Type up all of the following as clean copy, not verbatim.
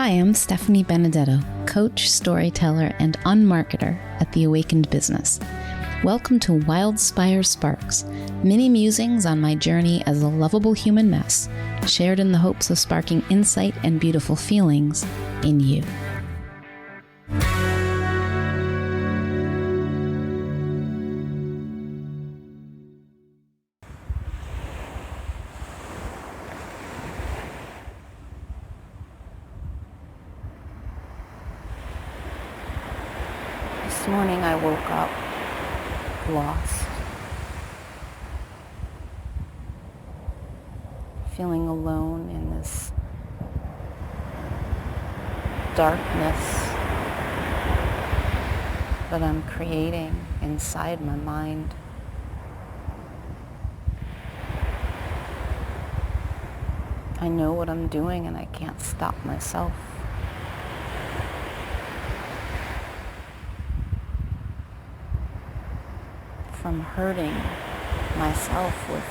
Hi, I'm Stephanie Benedetto, coach, storyteller, and unmarketer at The Awakened Business. Welcome to Wildspire Sparks, mini musings on my journey as a lovable human mess, shared in the hopes of sparking insight and beautiful feelings in you. This morning I woke up lost, feeling alone in this darkness that I'm creating inside my mind. I know what I'm doing and I can't stop myself. From hurting myself with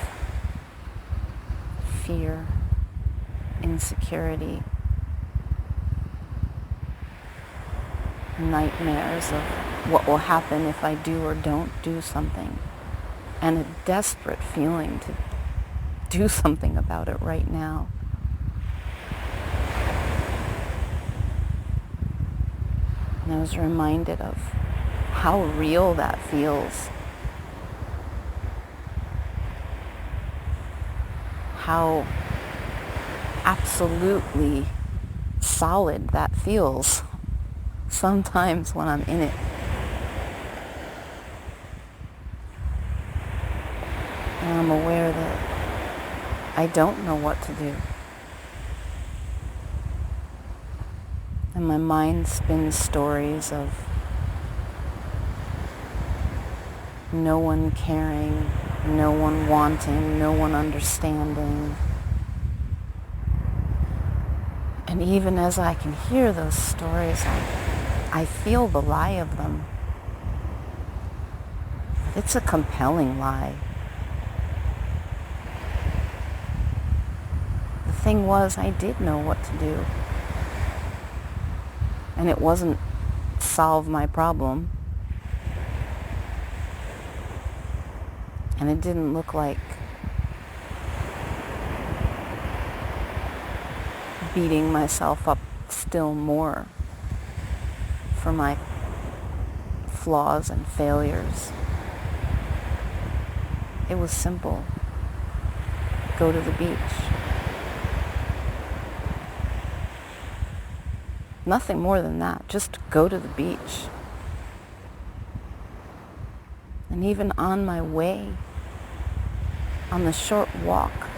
fear, insecurity, nightmares of what will happen if I do or don't do something, and a desperate feeling to do something about it right now. And I was reminded of how real that feels. How absolutely solid that feels sometimes when I'm in it. And I'm aware that I don't know what to do. And my mind spins stories of no one caring, no one wanting, no one understanding. And even as I can hear those stories, I feel the lie of them. It's a compelling lie. The thing was, I did know what to do. And it wasn't solve my problem. And it didn't look like beating myself up still more for my flaws and failures. It was simple. Go to the beach. Nothing more than that. Just go to the beach. And even on my way, on the short walk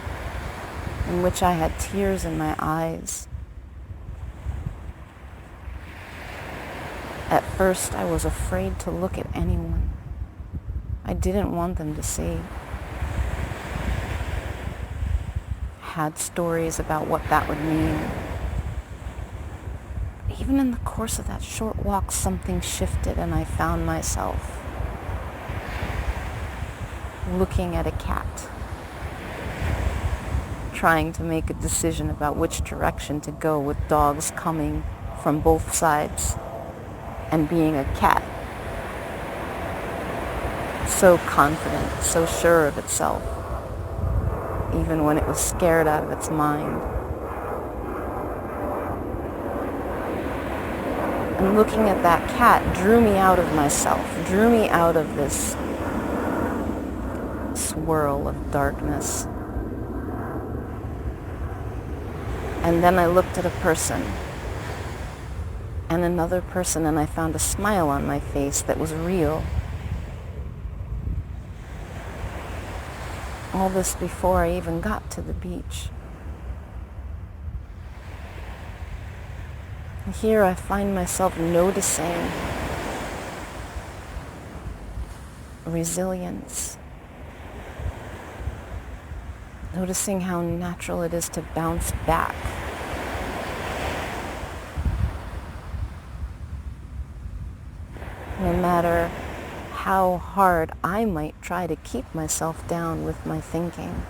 in which I had tears in my eyes. At first, I was afraid to look at anyone. I didn't want them to see. Had stories about what that would mean. Even in the course of that short walk, something shifted and I found myself looking at a cat, trying to make a decision about which direction to go with dogs coming from both sides, and being a cat, so confident, so sure of itself, even when it was scared out of its mind. And looking at that cat drew me out of myself, drew me out of this swirl of darkness. And then I looked at a person and another person, and I found a smile on my face that was real. All this before I even got to the beach. And here I find myself noticing resilience. Noticing how natural it is to bounce back. No matter how hard I might try to keep myself down with my thinking.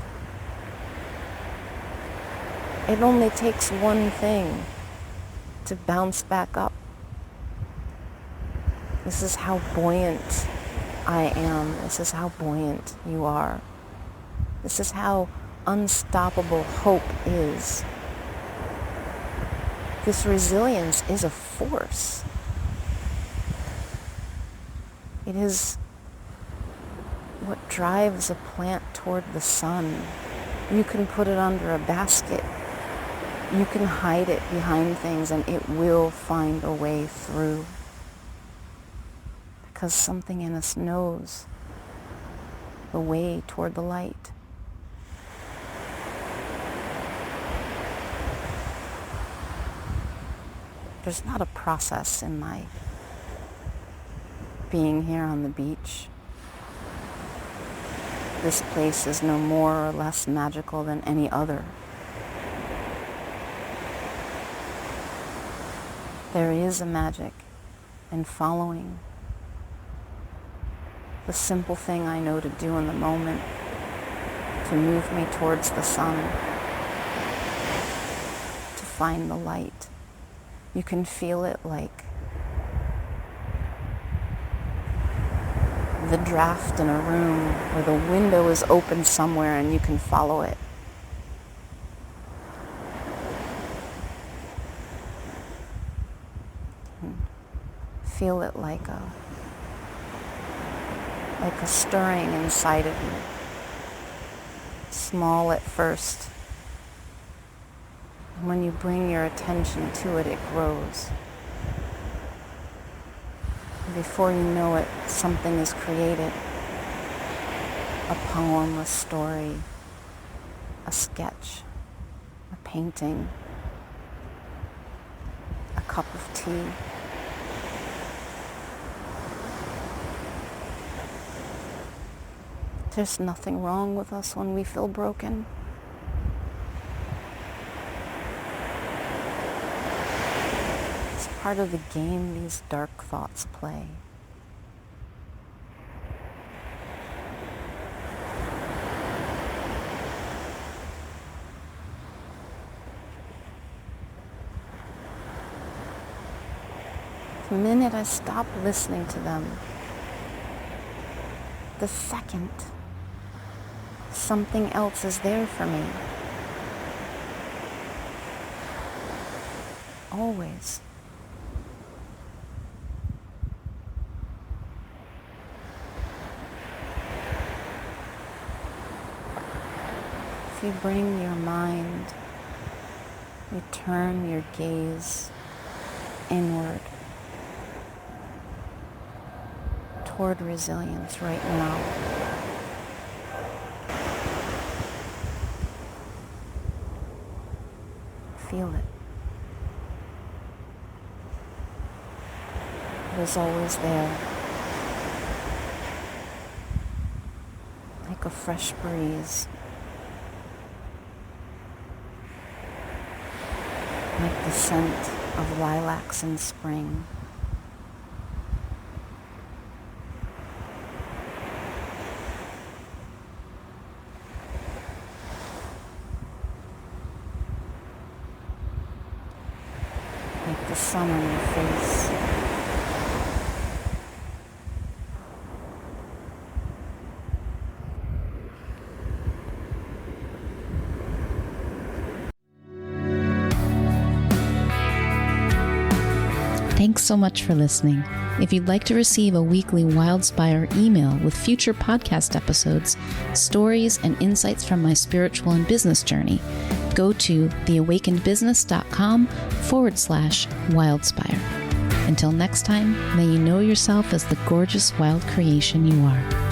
It only takes one thing to bounce back up. This is how buoyant I am. This is how buoyant you are. This is how unstoppable hope is. This resilience is a force. It is what drives a plant toward the sun. You can put it under a basket. You can hide it behind things and it will find a way through. Because something in us knows the way toward the light. There's not a process in my being here on the beach. This place is no more or less magical than any other. There is a magic in following the simple thing I know to do in the moment to move me towards the sun, to find the light. You can feel it like the draft in a room where the window is open somewhere and you can follow it. Feel it like a stirring inside of you. Small at first. And when you bring your attention to it, it grows. And before you know it, something is created. A poem, a story, a sketch, a painting, a cup of tea. There's nothing wrong with us when we feel broken. It's part of the game these dark thoughts play. The minute I stop listening to them, the second something else is there for me. Always. If you bring your mind, you turn your gaze inward toward resilience right now. Feel it. It is always there. Like a fresh breeze. Like the scent of lilacs in spring. Like the sun on your face. Thanks so much for listening. If you'd like to receive a weekly Wildspire email with future podcast episodes, stories, and insights from my spiritual and business journey, go to theawakenedbusiness.com/Wildspire. Until next time, may you know yourself as the gorgeous wild creation you are.